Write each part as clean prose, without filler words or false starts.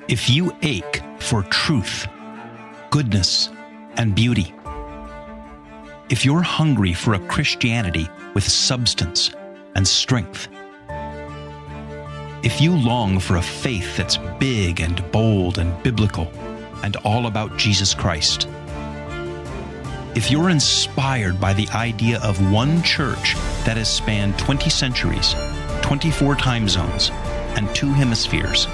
If you ache for truth, goodness, and beauty, if you're hungry for a Christianity with substance and strength, if you long for a faith that's big and bold and biblical and all about Jesus Christ, if you're inspired by the idea of one church that has spanned 20 centuries, 24 time zones, and 2 hemispheres,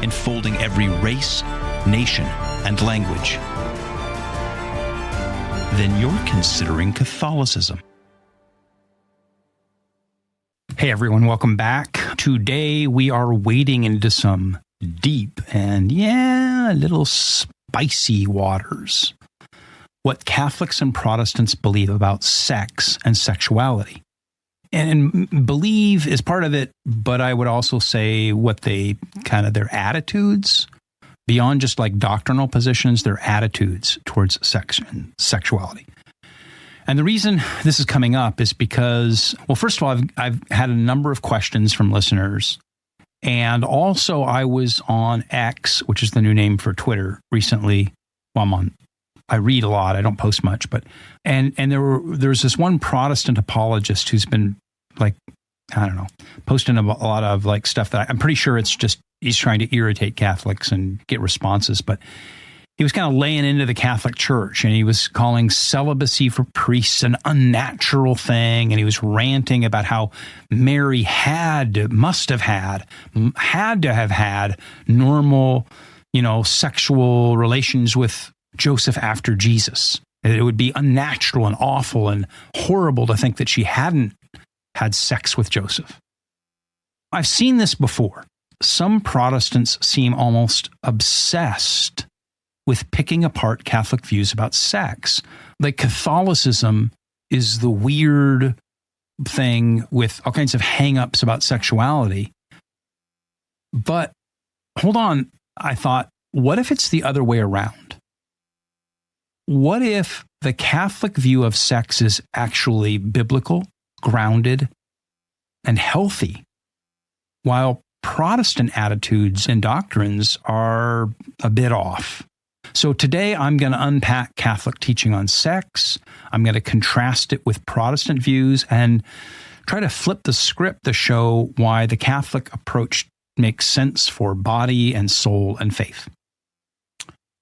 enfolding every race, nation, and language, then you're considering Catholicism. Hey everyone, welcome back. Today we are wading into some deep and, a little spicy waters. What Catholics and Protestants believe about sex and sexuality. And believe is part of it, but I would also say what they their attitudes, beyond just like doctrinal positions, their attitudes towards sex and sexuality. And the reason this is coming up is because, well, first of all, I've had a number of questions from listeners. And also I was on X, which is the new name for Twitter, recently. Well, I read a lot. I don't post much, but and there's this one Protestant apologist who's been posting a lot of stuff that I'm pretty sure it's just he's trying to irritate Catholics and get responses. But he was kind of laying into the Catholic Church, and he was calling celibacy for priests an unnatural thing, and he was ranting about how Mary had to have had normal, sexual relations with Joseph after Jesus. It would be unnatural and awful and horrible to think that she hadn't had sex with Joseph. I've seen this before. Some Protestants seem almost obsessed with picking apart Catholic views about sex. Like Catholicism is the weird thing with all kinds of hang-ups about sexuality. But hold on, I thought, what if it's the other way around? What if the Catholic view of sex is actually biblical, grounded, and healthy, while Protestant attitudes and doctrines are a bit off? So today I'm going to unpack Catholic teaching on sex. I'm going to contrast it with Protestant views and try to flip the script to show why the Catholic approach makes sense for body and soul and faith.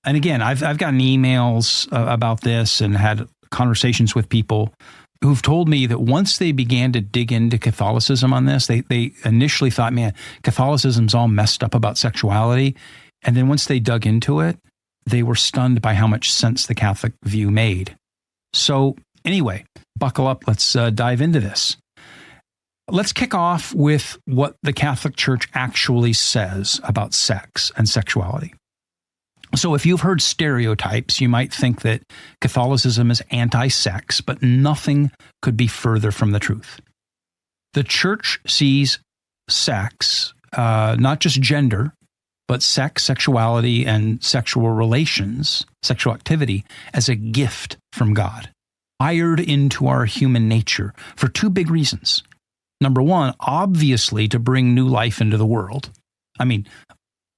And again, I've gotten emails about this and had conversations with people who've told me that once they began to dig into Catholicism on this, they initially thought, man, Catholicism's all messed up about sexuality. And then once they dug into it, they were stunned by how much sense the Catholic view made. So anyway, buckle up. Let's dive into this. Let's kick off with what the Catholic Church actually says about sex and sexuality. So if you've heard stereotypes, you might think that Catholicism is anti-sex, but nothing could be further from the truth. The Church sees sex, not just gender, but sex, sexuality, and sexual relations, sexual activity, as a gift from God, wired into our human nature for 2 big reasons. Number one, obviously to bring new life into the world. I mean,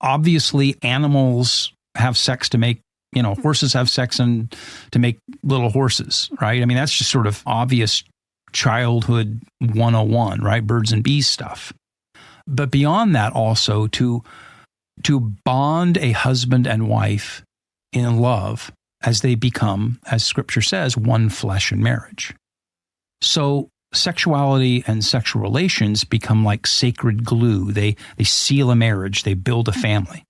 obviously animals have sex to make, horses have sex and to make little horses, right? I mean, that's just sort of obvious childhood 101, right? Birds and bees stuff. But beyond that, also to bond a husband and wife in love as they become, as Scripture says, one flesh in marriage. So sexuality and sexual relations become like sacred glue. They seal a marriage. They build a family.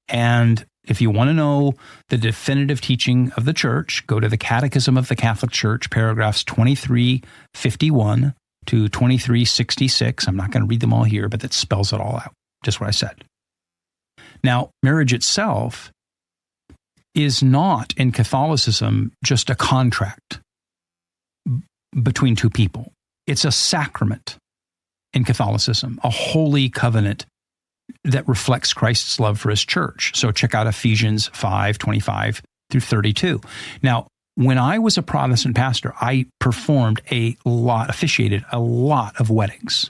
And if you want to know the definitive teaching of the Church, go to the Catechism of the Catholic Church, paragraphs 2351 to 2366. I'm not going to read them all here, but that spells it all out, just what I said. Now, marriage itself is not, in Catholicism, just a contract between 2 people. It's a sacrament in Catholicism, a holy covenant that reflects Christ's love for his church. So check out Ephesians 5:25 through 32. Now, when I was a Protestant pastor, I officiated a lot of weddings.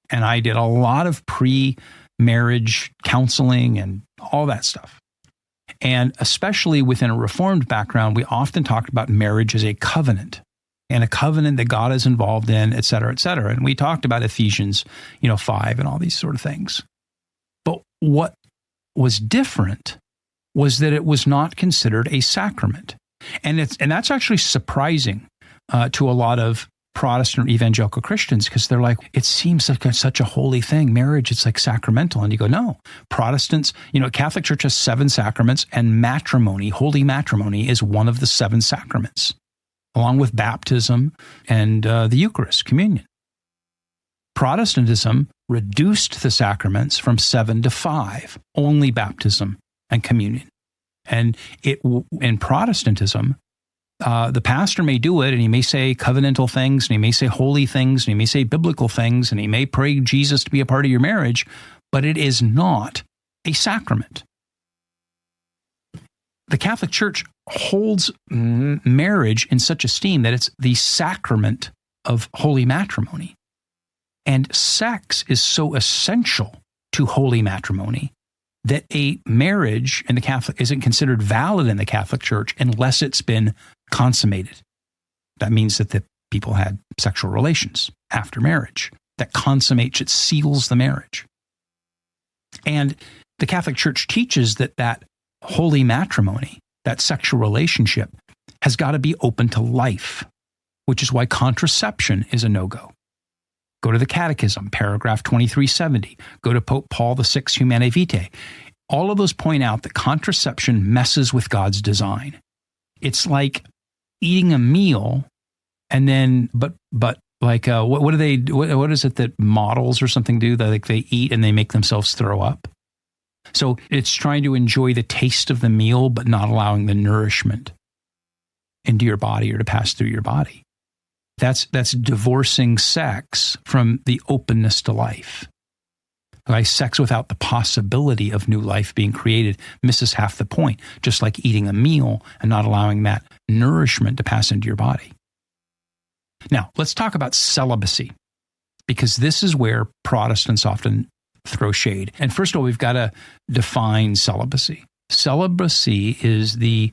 And I did a lot of pre-marriage counseling and all that stuff. And especially within a Reformed background, we often talked about marriage as a covenant, and a covenant that God is involved in, et cetera, et cetera. And we talked about Ephesians, 5 and all these sort of things. But what was different was that it was not considered a sacrament. And that's actually surprising to a lot of Protestant or evangelical Christians, because they're like, it seems like such a holy thing. Marriage, it's like sacramental. And you go, no. Protestants, Catholic Church has 7 sacraments, and matrimony, holy matrimony, is one of the 7 sacraments, along with baptism and the Eucharist, communion. Protestantism reduced the sacraments from 7 to 5, only baptism and communion. And in Protestantism, the pastor may do it, and he may say covenantal things, and he may say holy things, and he may say biblical things, and he may pray Jesus to be a part of your marriage, but it is not a sacrament. The Catholic Church holds marriage in such esteem that it's the sacrament of holy matrimony. And sex is so essential to holy matrimony that a marriage in the Catholic isn't considered valid in the Catholic Church unless it's been consummated. That means that the people had sexual relations after marriage. That consummates, it seals the marriage. And the Catholic Church teaches that holy matrimony, that sexual relationship, has got to be open to life, which is why contraception is a no-go. Go to the Catechism, paragraph 2370. Go to Pope Paul VI, Humanae Vitae. All of those point out that contraception messes with God's design. It's like eating a meal, and then, but like, what do they? What is it that models or something do? That they eat and they make themselves throw up. So it's trying to enjoy the taste of the meal, but not allowing the nourishment into your body or to pass through your body. That's divorcing sex from the openness to life. Like sex without the possibility of new life being created misses half the point, just like eating a meal and not allowing that nourishment to pass into your body. Now, let's talk about celibacy, because this is where Protestants often throw shade. And first of all, we've got to define celibacy. Celibacy is the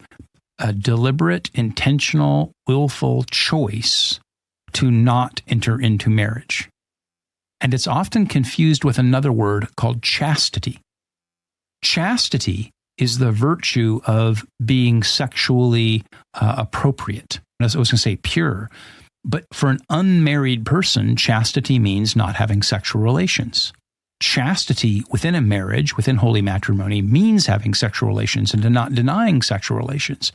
deliberate, intentional, willful choice to not enter into marriage. And it's often confused with another word called chastity. Chastity is the virtue of being sexually appropriate. I was going to say pure, but for an unmarried person, chastity means not having sexual relations. Chastity within a marriage, within holy matrimony, means having sexual relations and not denying sexual relations.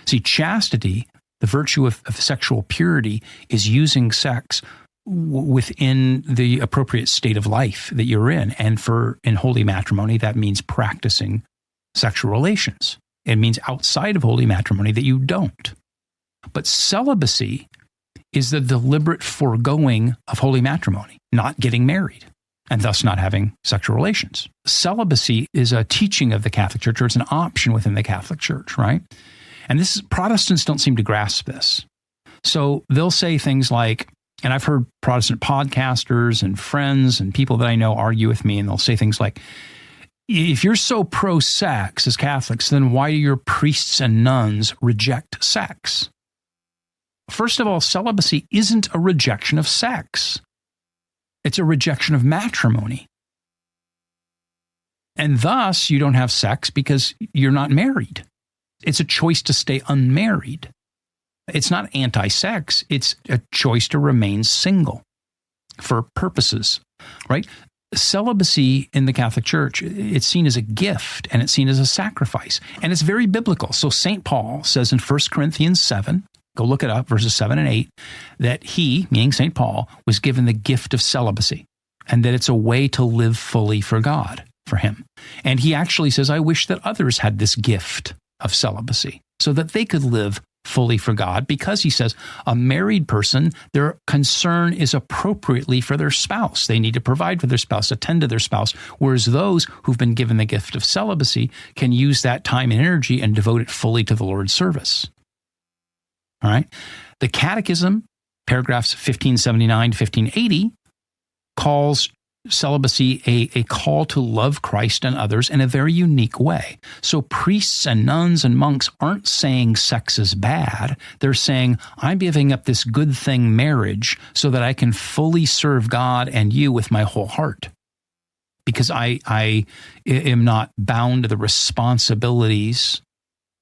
See, chastity, the virtue of sexual purity, is using sex within the appropriate state of life that you're in. And in holy matrimony, that means practicing sexual relations. It means outside of holy matrimony that you don't. But celibacy is the deliberate foregoing of holy matrimony, not getting married, and thus not having sexual relations. Celibacy is a teaching of the Catholic Church, or it's an option within the Catholic Church, right? And Protestants don't seem to grasp this. So they'll say things like, and I've heard Protestant podcasters and friends and people that I know argue with me, and they'll say things like, if you're so pro-sex as Catholics, then why do your priests and nuns reject sex? First of all, celibacy isn't a rejection of sex. It's a rejection of matrimony. And thus, you don't have sex because you're not married. It's a choice to stay unmarried. It's not anti-sex. It's a choice to remain single for purposes, right? Celibacy in the Catholic Church, it's seen as a gift and it's seen as a sacrifice. And it's very biblical. So St. Paul says in 1 Corinthians 7, go look it up, verses 7 and 8, that he, meaning St. Paul, was given the gift of celibacy, and that it's a way to live fully for God, for him. And he actually says, I wish that others had this gift of celibacy so that they could live fully for God, because he says a married person, their concern is appropriately for their spouse. They need to provide for their spouse, attend to their spouse, whereas those who've been given the gift of celibacy can use that time and energy and devote it fully to the Lord's service. All right. The Catechism, paragraphs 1579 to 1580, calls celibacy a call to love Christ and others in a very unique way. So priests and nuns and monks aren't saying sex is bad. They're saying, I'm giving up this good thing, marriage, so that I can fully serve God and you with my whole heart. Because I am not bound to the responsibilities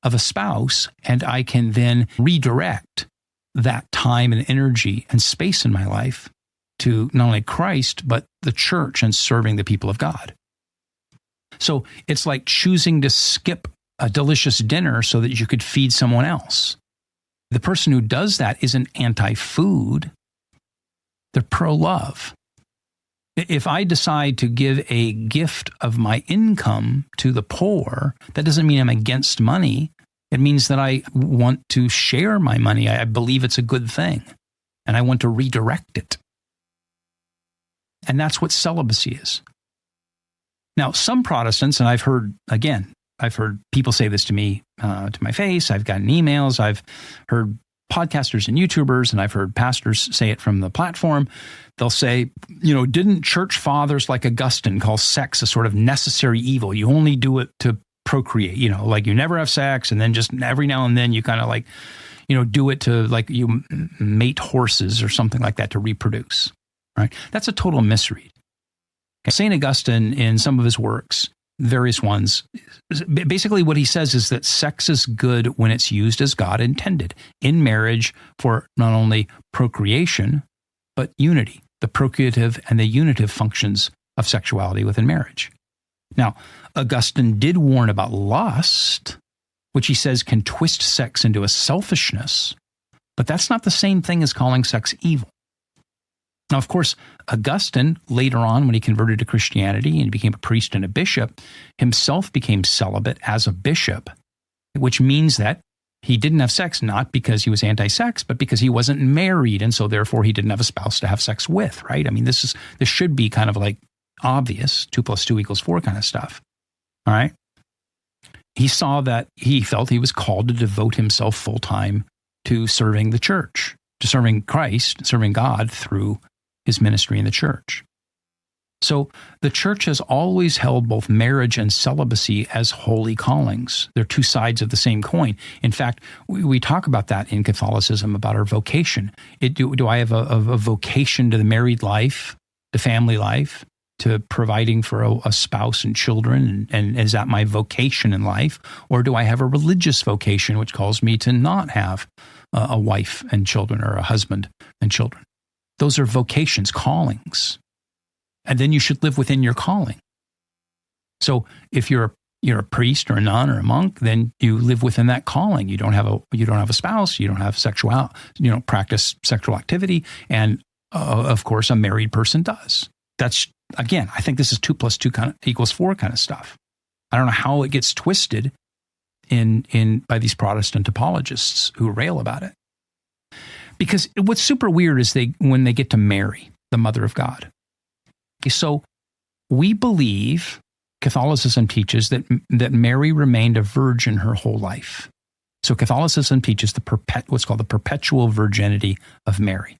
of a spouse, and I can then redirect that time and energy and space in my life to not only Christ, but the church and serving the people of God. So it's like choosing to skip a delicious dinner so that you could feed someone else. The person who does that isn't anti-food. They're pro-love. If I decide to give a gift of my income to the poor, that doesn't mean I'm against money. It means that I want to share my money. I believe it's a good thing, and I want to redirect it. And that's what celibacy is. Now, some Protestants, and I've heard people say this to me, to my face. I've gotten emails. I've heard podcasters and YouTubers, and I've heard pastors say it from the platform. They'll say, didn't church fathers like Augustine call sex a sort of necessary evil? You only do it to procreate, like you never have sex, and then just every now and then you kind of like, do it to like you mate horses or something like that to reproduce. Right? That's a total misread. St. Augustine, in some of his works, various ones, basically what he says is that sex is good when it's used as God intended in marriage for not only procreation, but unity, the procreative and the unitive functions of sexuality within marriage. Now, Augustine did warn about lust, which he says can twist sex into a selfishness, but that's not the same thing as calling sex evil. Now, of course, Augustine, later on, when he converted to Christianity and became a priest and a bishop, himself became celibate as a bishop, which means that he didn't have sex, not because he was anti-sex, but because he wasn't married, and so therefore he didn't have a spouse to have sex with, right? I mean, this should be kind of like obvious, 2 + 2 = 4 kind of stuff, all right? He felt he was called to devote himself full-time to serving the church, to serving Christ, serving God through his ministry in the church. So the church has always held both marriage and celibacy as holy callings. They're two sides of the same coin. In fact, we talk about that in Catholicism, about our vocation. Do I have a vocation to the married life, the family life, to providing for a spouse and children, and is that my vocation in life? Or do I have a religious vocation which calls me to not have a wife and children, or a husband and children? Those are vocations, callings. And then you should live within your calling. So if you're a priest or a nun or a monk, then you live within that calling. You don't have a spouse, you don't have practice sexual activity, and of course a married person does. That's, again, I think this is 2 + 2 = 4 kind of stuff. I don't know how it gets twisted in by these Protestant apologists who rail about it. Because what's super weird is when they get to Mary, the Mother of God. Okay, so we believe, Catholicism teaches that Mary remained a virgin her whole life. So Catholicism teaches what's called the perpetual virginity of Mary.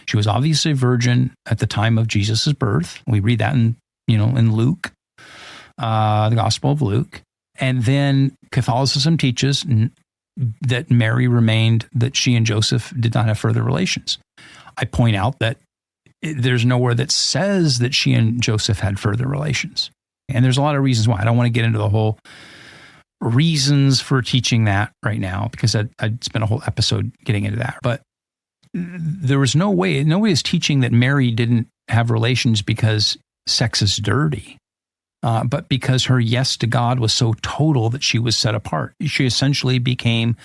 She was obviously a virgin at the time of Jesus' birth. We read that in Luke, the Gospel of Luke. And then Catholicism teaches that Mary remained, that she and Joseph did not have further relations. I point out that there's nowhere that says that she and Joseph had further relations. And there's a lot of reasons why. I don't want to get into the whole reasons for teaching that right now, because I'd spend a whole episode getting into that. But there was nobody is teaching that Mary didn't have relations because sex is dirty. But because her yes to God was so total that she was set apart. She essentially became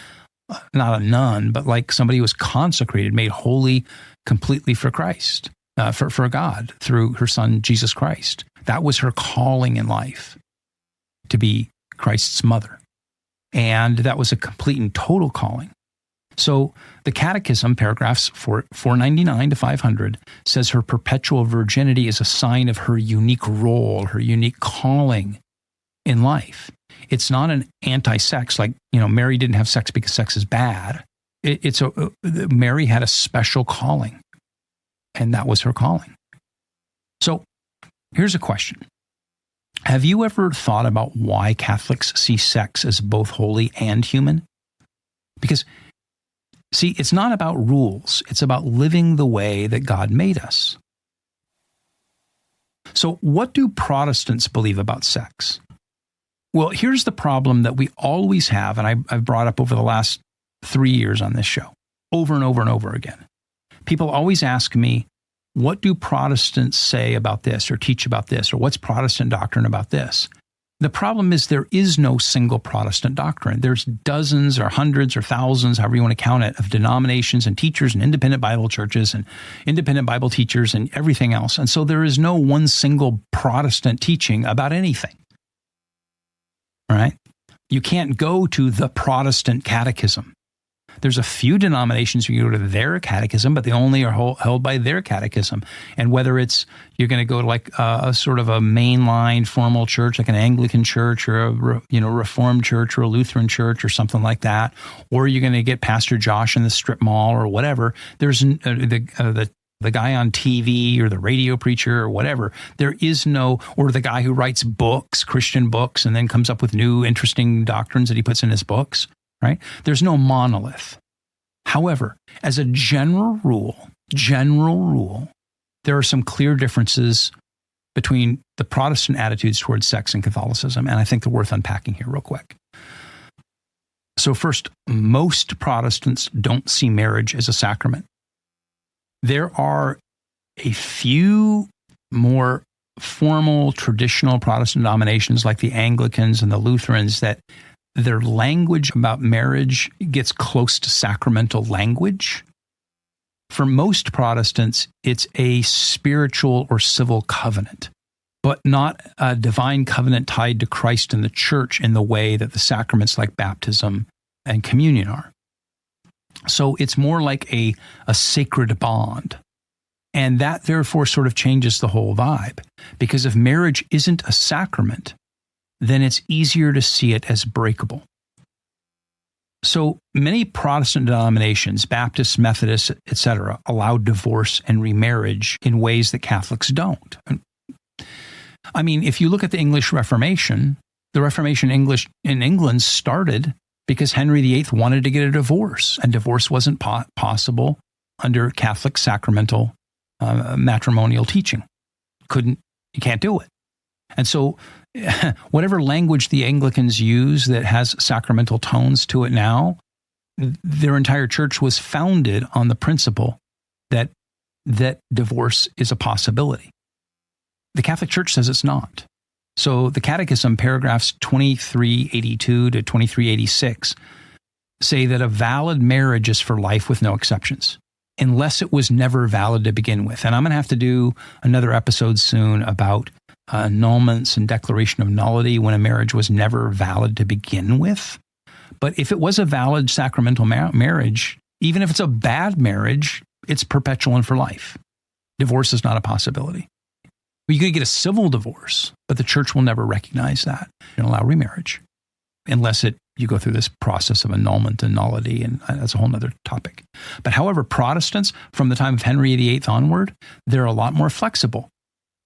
not a nun, but like somebody who was consecrated, made holy completely for Christ, for God, through her son, Jesus Christ. That was her calling in life, to be Christ's mother. And that was a complete and total calling. So the Catechism, paragraphs 499 to 500, says her perpetual virginity is a sign of her unique role, her unique calling in life. It's not an anti-sex, like, Mary didn't have sex because sex is bad. Mary had a special calling, and that was her calling. So Here's a question. Have you ever thought about why Catholics see sex as both holy and human? Because, see, it's not about rules. It's about living the way that God made us. So what do Protestants believe about sex? Well, here's the problem that we always have, and I've brought up over the last 3 years on this show, over and over and over again. People always ask me, what do Protestants say about this or teach about this, or what's Protestant doctrine about this? The problem is there is no single Protestant doctrine. There's dozens or hundreds or thousands, however you want to count it, of denominations and teachers and independent Bible churches and independent Bible teachers and everything else. And so there is no one single Protestant teaching about anything. All right? You can't go to the Protestant catechism. There's a few denominations you go to their catechism, but they only are held by their catechism. And whether it's you're going to go to like a sort of a mainline formal church, like an Anglican church or a Reformed church or a Lutheran church or something like that, or you're going to get Pastor Josh in the strip mall or whatever. There's the guy on TV or the radio preacher or whatever. There is no, or the guy who writes books, Christian books, and then comes up with new interesting doctrines that he puts in his books. Right? There's no monolith. However, as a general rule, there are some clear differences between the Protestant attitudes towards sex and Catholicism, and I think they're worth unpacking here real quick. So first, most Protestants don't see marriage as a sacrament. There are a few more formal, traditional Protestant denominations like the Anglicans and the Lutherans that their language about marriage gets close to sacramental language. For most Protestants, it's a spiritual or civil covenant, but not a divine covenant tied to Christ and the church in the way that the sacraments like baptism and communion are. So it's more like a sacred bond. And that therefore sort of changes the whole vibe, because if marriage isn't a sacrament, then it's easier to see it as breakable. So many Protestant denominations, Baptists, Methodists, etc., allow divorce and remarriage in ways that Catholics don't. I mean, if you look at the English Reformation, the Reformation in England started because Henry VIII wanted to get a divorce, and divorce wasn't possible under Catholic sacramental matrimonial teaching. You can't do it. And so whatever language the Anglicans use that has sacramental tones to it now, their entire church was founded on the principle that divorce is a possibility. The Catholic Church says it's not. So the Catechism, paragraphs 2382 to 2386, say that a valid marriage is for life with no exceptions, unless it was never valid to begin with. And I'm going to have to do another episode soon about annulments and declaration of nullity when a marriage was never valid to begin with. But if it was a valid sacramental marriage, even if it's a bad marriage, it's perpetual and for life. Divorce is not a possibility. You could get a civil divorce, but the church will never recognize that and allow remarriage unless you go through this process of annulment and nullity, and that's a whole other topic. But however, Protestants, from the time of Henry VIII onward, they're a lot more flexible.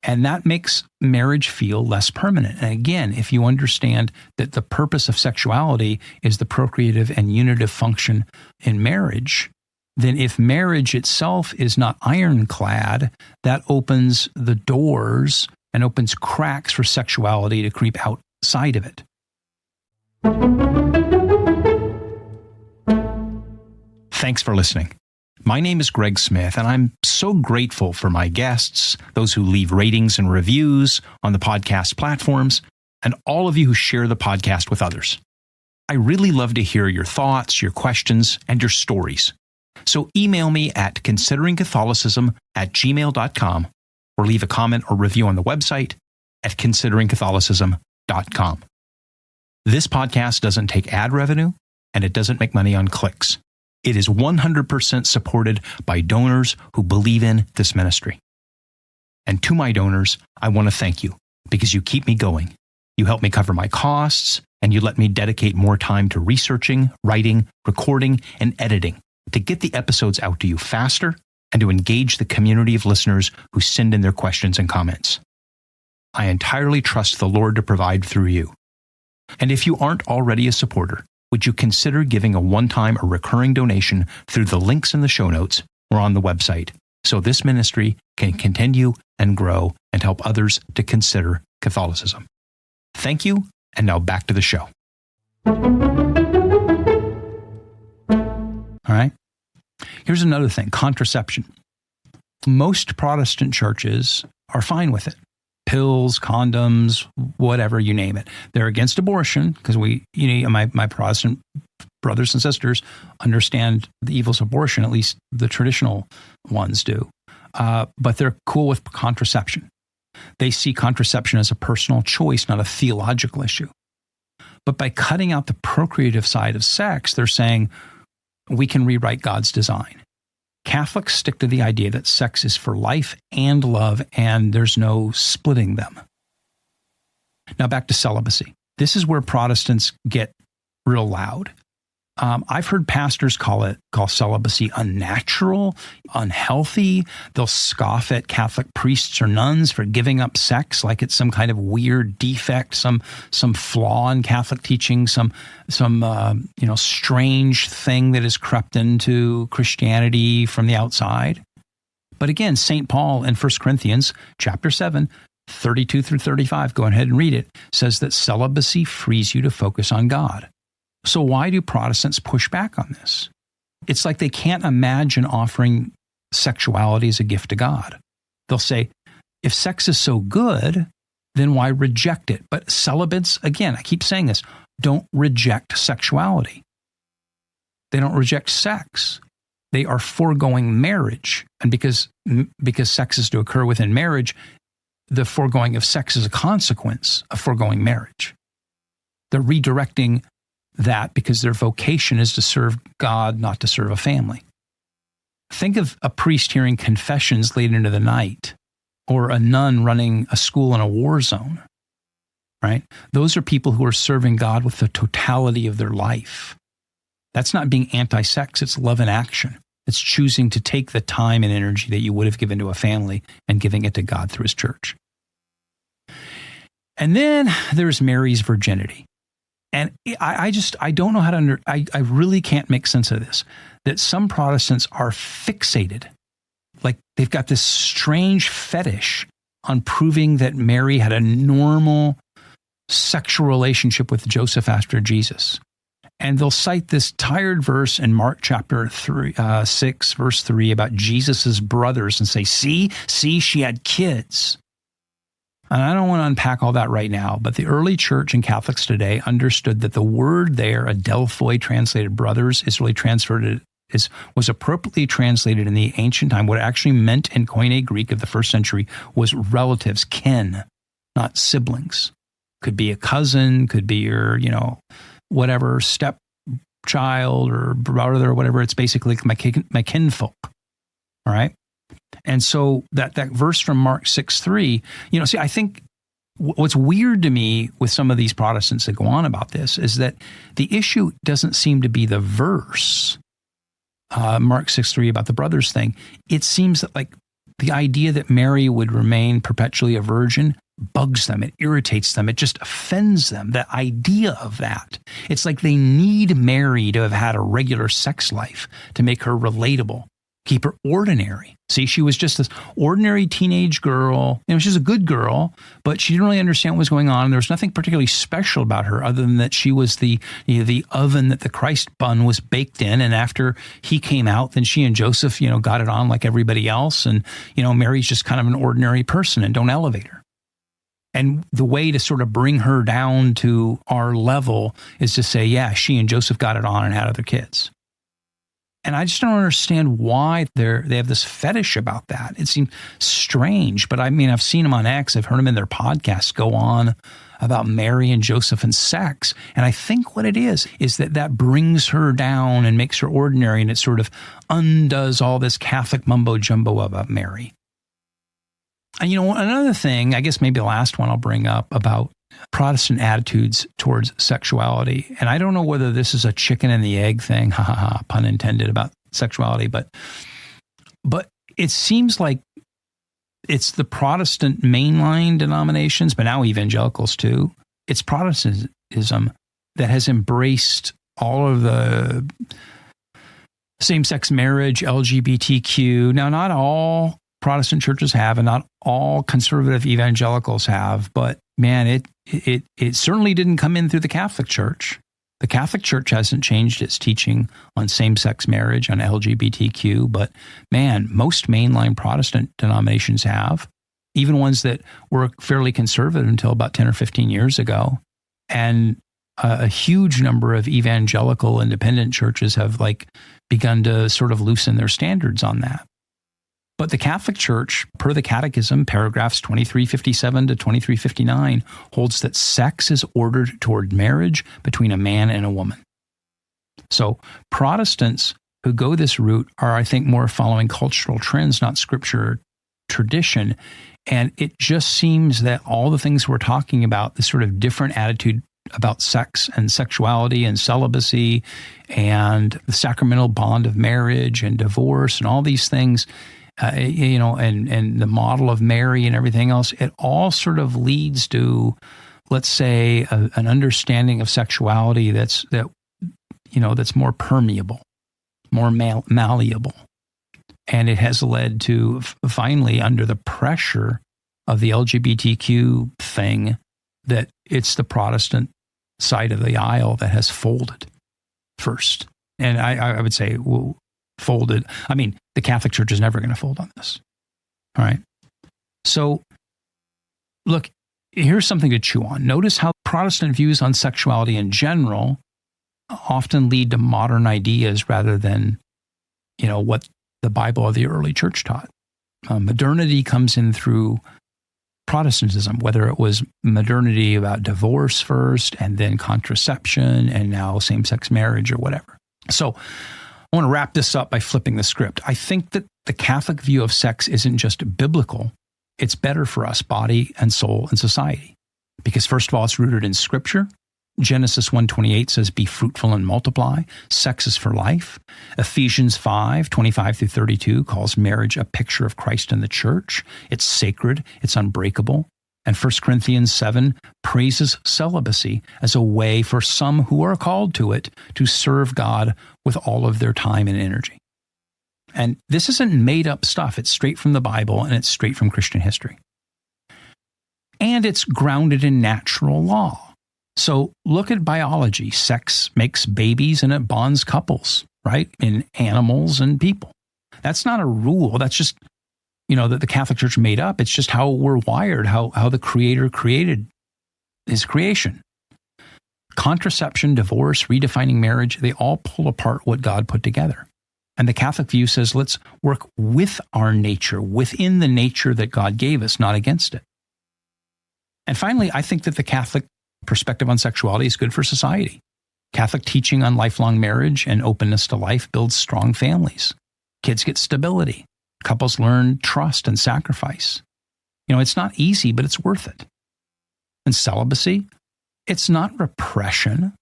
And that makes marriage feel less permanent. And again, if you understand that the purpose of sexuality is the procreative and unitive function in marriage, then if marriage itself is not ironclad, that opens the doors and opens cracks for sexuality to creep outside of it. Thanks for listening. My name is Greg Smith, and I'm so grateful for my guests, those who leave ratings and reviews on the podcast platforms, and all of you who share the podcast with others. I really love to hear your thoughts, your questions, and your stories. So email me at consideringcatholicism@gmail.com or leave a comment or review on the website at consideringcatholicism.com. This podcast doesn't take ad revenue, and it doesn't make money on clicks. It is 100% supported by donors who believe in this ministry. And to my donors, I want to thank you because you keep me going. You help me cover my costs, and you let me dedicate more time to researching, writing, recording, and editing to get the episodes out to you faster and to engage the community of listeners who send in their questions and comments. I entirely trust the Lord to provide through you. And if you aren't already a supporter, would you consider giving a one-time or recurring donation through the links in the show notes or on the website, so this ministry can continue and grow and help others to consider Catholicism. Thank you, and now back to the show. All right. Here's another thing, contraception. Most Protestant churches are fine with it. Pills, condoms, whatever, you name it. They're against abortion because my Protestant brothers and sisters understand the evils of abortion, at least the traditional ones do. But they're cool with contraception. They see contraception as a personal choice, not a theological issue. But by cutting out the procreative side of sex, they're saying we can rewrite God's design. Catholics stick to the idea that sex is for life and love, and there's no splitting them. Now back to celibacy. This is where Protestants get real loud. I've heard pastors call celibacy unnatural, unhealthy. They'll scoff at Catholic priests or nuns for giving up sex like it's some kind of weird defect, some flaw in Catholic teaching, some strange thing that has crept into Christianity from the outside. But again, St. Paul in 1 Corinthians chapter 7, 32 through 35, go ahead and read it, says that celibacy frees you to focus on God. So why do Protestants push back on this? It's like they can't imagine offering sexuality as a gift to God. They'll say, if sex is so good, then why reject it? But celibates, again, I keep saying this, don't reject sexuality. They don't reject sex. They are foregoing marriage. And because sex is to occur within marriage, the foregoing of sex is a consequence of foregoing marriage. They're redirecting that because their vocation is to serve God, not to serve a family. Think of a priest hearing confessions late into the night, or a nun running a school in a war zone, right? Those are people who are serving God with the totality of their life. That's not being anti-sex, it's love in action. It's choosing to take the time and energy that you would have given to a family and giving it to God through his church. And then there's Mary's virginity. And I don't know how to I really can't make sense of this, that some Protestants are fixated. Like they've got this strange fetish on proving that Mary had a normal sexual relationship with Joseph after Jesus. And they'll cite this tired verse in Mark chapter 6, verse 3 about Jesus's brothers and say, see, she had kids. And I don't want to unpack all that right now, but the early church and Catholics today understood that the word there, adelphoi, translated brothers, was appropriately translated in the ancient time. What it actually meant in Koine Greek of the first century was relatives, kin, not siblings. Could be a cousin, could be your, whatever, stepchild or brother or whatever. It's basically my kinfolk, all right? And so that verse from Mark 6:3, I think what's weird to me with some of these Protestants that go on about this is that the issue doesn't seem to be the verse, Mark 6:3 about the brothers thing. It seems that like the idea that Mary would remain perpetually a virgin bugs them. It irritates them. It just offends them. The idea of that. It's like they need Mary to have had a regular sex life to make her relatable. Keep her ordinary. See, she was just this ordinary teenage girl. She's a good girl, but she didn't really understand what was going on. There was nothing particularly special about her other than that she was the oven that the Christ bun was baked in. And after he came out, then she and Joseph, got it on like everybody else. And, Mary's just kind of an ordinary person, and don't elevate her. And the way to sort of bring her down to our level is to say, yeah, she and Joseph got it on and had other kids. And I just don't understand why they have this fetish about that. It seems strange, but I've seen them on X. I've heard them in their podcasts go on about Mary and Joseph and sex. And I think what it is that brings her down and makes her ordinary, and it sort of undoes all this Catholic mumbo jumbo about Mary. And another thing, I guess maybe the last one I'll bring up about Protestant attitudes towards sexuality. And I don't know whether this is a chicken and the egg thing, pun intended, about sexuality, but it seems like it's the Protestant mainline denominations, but now evangelicals too. It's Protestantism that has embraced all of the same-sex marriage, LGBTQ. Now, not all Protestant churches have, and not all conservative evangelicals have, but man, it certainly didn't come in through the Catholic Church. The Catholic Church hasn't changed its teaching on same-sex marriage, on LGBTQ, but man, most mainline Protestant denominations have, even ones that were fairly conservative until about 10 or 15 years ago. And a huge number of evangelical independent churches have begun to sort of loosen their standards on that. But the Catholic Church, per the Catechism, paragraphs 2357 to 2359, holds that sex is ordered toward marriage between a man and a woman. So Protestants who go this route are, I think, more following cultural trends, not scripture or tradition. And it just seems that all the things we're talking about, this sort of different attitude about sex and sexuality and celibacy and the sacramental bond of marriage and divorce and all these things, and the model of Mary and everything else, it all sort of leads to, let's say, an understanding of sexuality that's more permeable, more malleable. And it has led to, finally, under the pressure of the LGBTQ thing, that it's the Protestant side of the aisle that has folded first. And I would say, folded. I mean, the Catholic Church is never going to fold on this. All right. So, look, here's something to chew on. Notice how Protestant views on sexuality in general often lead to modern ideas rather than, what the Bible or the early church taught. Modernity comes in through Protestantism, whether it was modernity about divorce first and then contraception and now same-sex marriage or whatever. So I want to wrap this up by flipping the script. I think that the Catholic view of sex isn't just biblical. It's better for us, body and soul and society. Because first of all, it's rooted in Scripture. Genesis 1:28 says, be fruitful and multiply. Sex is for life. Ephesians 5:25-32 calls marriage a picture of Christ and the church. It's sacred. It's unbreakable. And 1 Corinthians 7 praises celibacy as a way for some who are called to it to serve God with all of their time and energy. And this isn't made up stuff. It's straight from the Bible and it's straight from Christian history. And it's grounded in natural law. So look at biology. Sex makes babies and it bonds couples, right? In animals and people. That's not a rule. That's just, that the Catholic Church made up. It's just how we're wired, how the Creator created His creation. Contraception, divorce, redefining marriage, they all pull apart what God put together. And the Catholic view says, let's work with our nature, within the nature that God gave us, not against it. And finally, I think that the Catholic perspective on sexuality is good for society. Catholic teaching on lifelong marriage and openness to life builds strong families. Kids get stability. Couples learn trust and sacrifice. It's not easy, but it's worth it. And celibacy, it's not repression.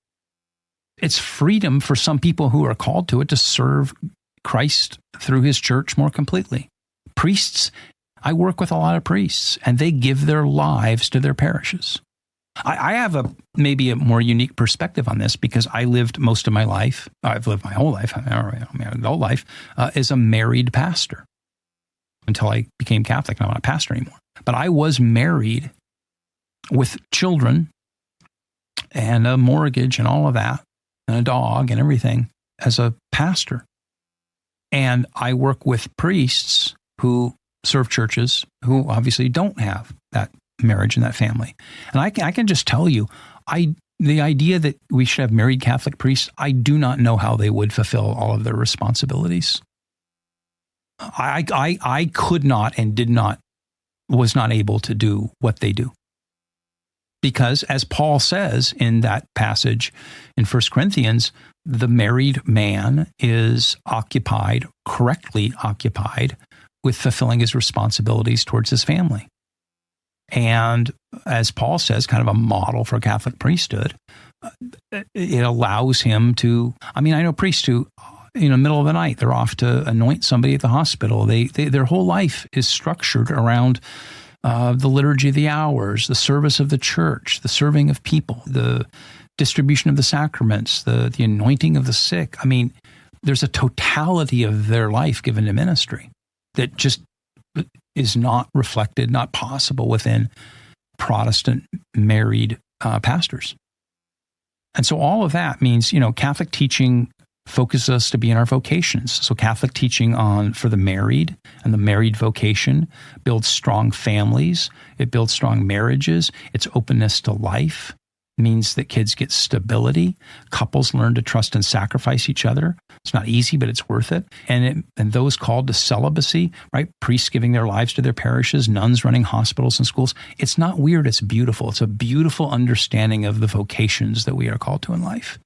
It's freedom for some people who are called to it to serve Christ through His church more completely. Priests, I work with a lot of priests, and they give their lives to their parishes. I have maybe a more unique perspective on this because I lived most of my life, I've lived my whole life, adult life, as a married pastor until I became Catholic and I'm not a pastor anymore. But I was married with children and a mortgage and all of that and a dog and everything as a pastor. And I work with priests who serve churches who obviously don't have that marriage and that family. And I can just tell you, the idea that we should have married Catholic priests, I do not know how they would fulfill all of their responsibilities. I could not and was not able to do what they do. Because as Paul says in that passage in 1 Corinthians, the married man is correctly occupied with fulfilling his responsibilities towards his family. And as Paul says, kind of a model for Catholic priesthood, it allows him to, I know priests who middle of the night, they're off to anoint somebody at the hospital. Their whole life is structured around the liturgy of the hours, the service of the church, the serving of people, the distribution of the sacraments, the anointing of the sick. I mean, there's a totality of their life given to ministry that just is not reflected, not possible within Protestant married pastors. And so all of that means, Catholic teaching focuses us to be in our vocations. So Catholic teaching for the married and the married vocation builds strong families. It builds strong marriages. It's openness to life. Means that kids get stability. Couples learn to trust and sacrifice each other. It's not easy, but it's worth it. And those called to celibacy, right? Priests giving their lives to their parishes, nuns running hospitals and schools. It's not weird. It's beautiful. It's a beautiful understanding of the vocations that we are called to in life.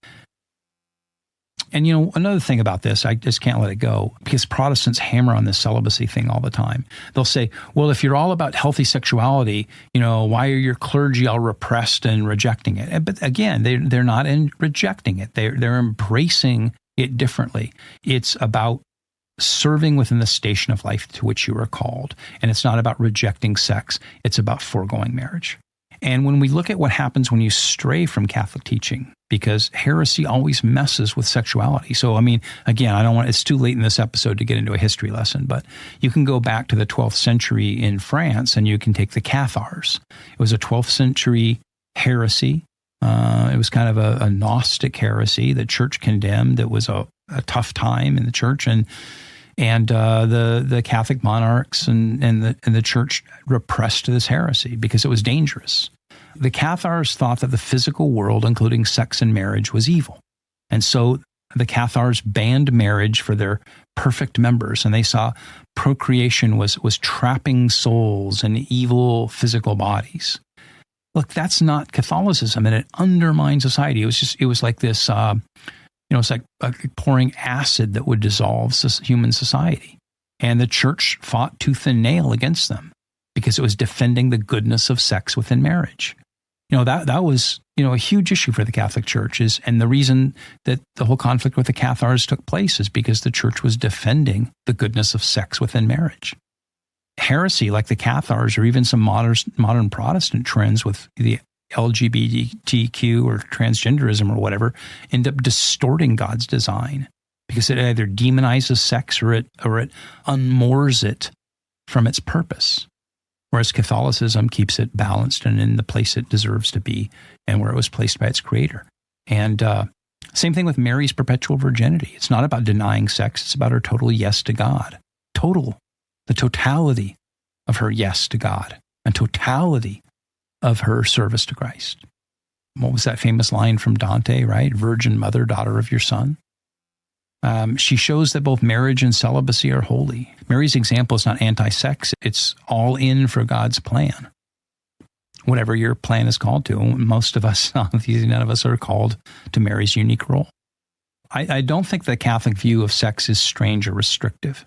And, another thing about this, I just can't let it go, because Protestants hammer on this celibacy thing all the time. They'll say, well, if you're all about healthy sexuality, why are your clergy all repressed and rejecting it? But again, they're not rejecting it. They're embracing it differently. It's about serving within the station of life to which you are called. And it's not about rejecting sex. It's about foregoing marriage. And when we look at what happens when you stray from Catholic teaching, because heresy always messes with sexuality. So, again, it's too late in this episode to get into a history lesson, but you can go back to the 12th century in France and you can take the Cathars. It was a 12th century heresy. It was kind of a Gnostic heresy. The church condemned. It was a tough time in the church, and the Catholic monarchs and the church repressed this heresy because it was dangerous. The Cathars thought that the physical world, including sex and marriage, was evil. And so the Cathars banned marriage for their perfect members, and they saw procreation was trapping souls in evil physical bodies. Look, that's not Catholicism, and it undermined society. It was like this, it's like pouring acid that would dissolve human society. And the church fought tooth and nail against them because it was defending the goodness of sex within marriage. That was, a huge issue for the Catholic Church and the reason that the whole conflict with the Cathars took place is because the church was defending the goodness of sex within marriage. Heresy, like the Cathars, or even some modern Protestant trends with the LGBTQ or transgenderism or whatever, end up distorting God's design because it either demonizes sex or it unmoors it from its purpose. Whereas Catholicism keeps it balanced and in the place it deserves to be and where it was placed by its creator. And same thing with Mary's perpetual virginity. It's not about denying sex. It's about her total yes to God. The totality of her yes to God and totality of her service to Christ. What was that famous line from Dante, right? Virgin Mother, daughter of your Son. She shows that both marriage and celibacy are holy. Mary's example is not anti-sex. It's all in for God's plan. Whatever your plan is called to. Most of us, none of us are called to Mary's unique role. I don't think the Catholic view of sex is strange or restrictive.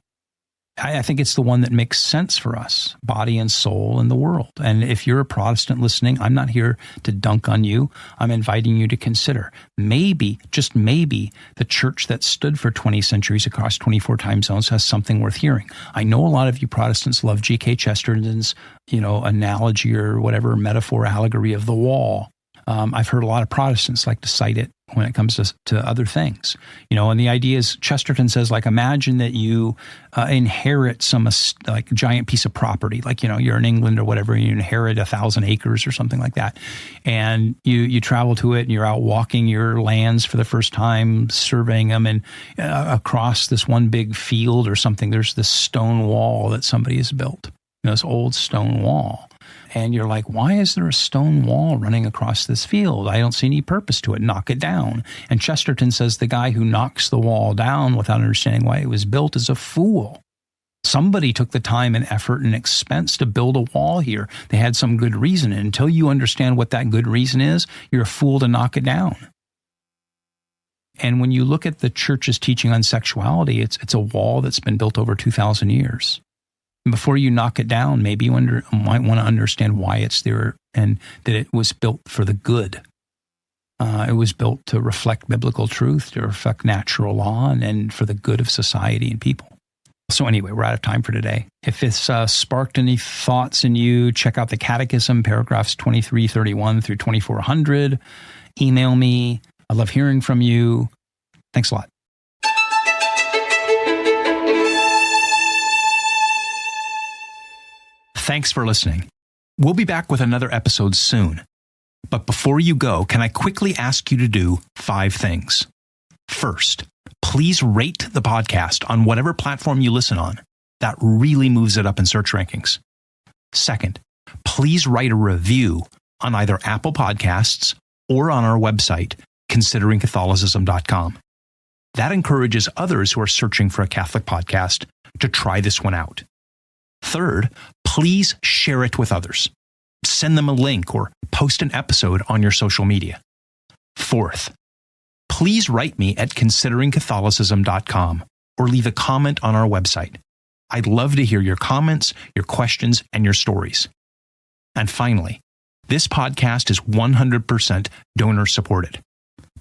I think it's the one that makes sense for us, body and soul in the world. And if you're a Protestant listening, I'm not here to dunk on you. I'm inviting you to consider. Maybe, just maybe, the church that stood for 20 centuries across 24 time zones has something worth hearing. I know a lot of you Protestants love G.K. Chesterton's, analogy or whatever metaphor, allegory of the wall. I've heard a lot of Protestants like to cite it when it comes to other things, and the idea is Chesterton says, imagine that you inherit some giant piece of property, you're in England or whatever, and you inherit 1,000 acres or something like that. And you travel to it and you're out walking your lands for the first time, surveying them, and across this one big field or something, there's this stone wall that somebody has built, this old stone wall. And you're like, why is there a stone wall running across this field? I don't see any purpose to it. Knock it down. And Chesterton says the guy who knocks the wall down without understanding why it was built is a fool. Somebody took the time and effort and expense to build a wall here. They had some good reason. And until you understand what that good reason is, you're a fool to knock it down. And when you look at the church's teaching on sexuality, it's a wall that's been built over 2,000 years. And before you knock it down, maybe you might want to understand why it's there and that it was built for the good It was built to reflect biblical truth, to reflect natural law, and for the good of society and people. So anyway, we're out of time for today. If this sparked any thoughts in you, check out the Catechism, paragraphs 2331 through 2400. Email me. I love hearing from you. Thanks a lot. Thanks for listening. We'll be back with another episode soon. But before you go, can I quickly ask you to do 5 things? First, please rate the podcast on whatever platform you listen on. That really moves it up in search rankings. Second, please write a review on either Apple Podcasts or on our website, consideringcatholicism.com. That encourages others who are searching for a Catholic podcast to try this one out. Third, please share it with others. Send them a link or post an episode on your social media. Fourth, please write me at consideringcatholicism.com or leave a comment on our website. I'd love to hear your comments, your questions, and your stories. And finally, this podcast is 100% donor supported.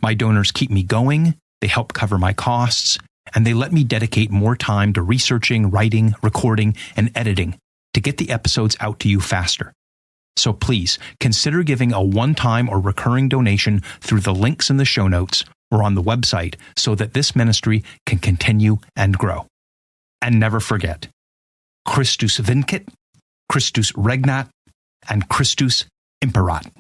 My donors keep me going, they help cover my costs, and they let me dedicate more time to researching, writing, recording, and editing to get the episodes out to you faster. So please consider giving a one-time or recurring donation through the links in the show notes or on the website so that this ministry can continue and grow. And never forget, Christus vincit, Christus regnat, and Christus imperat.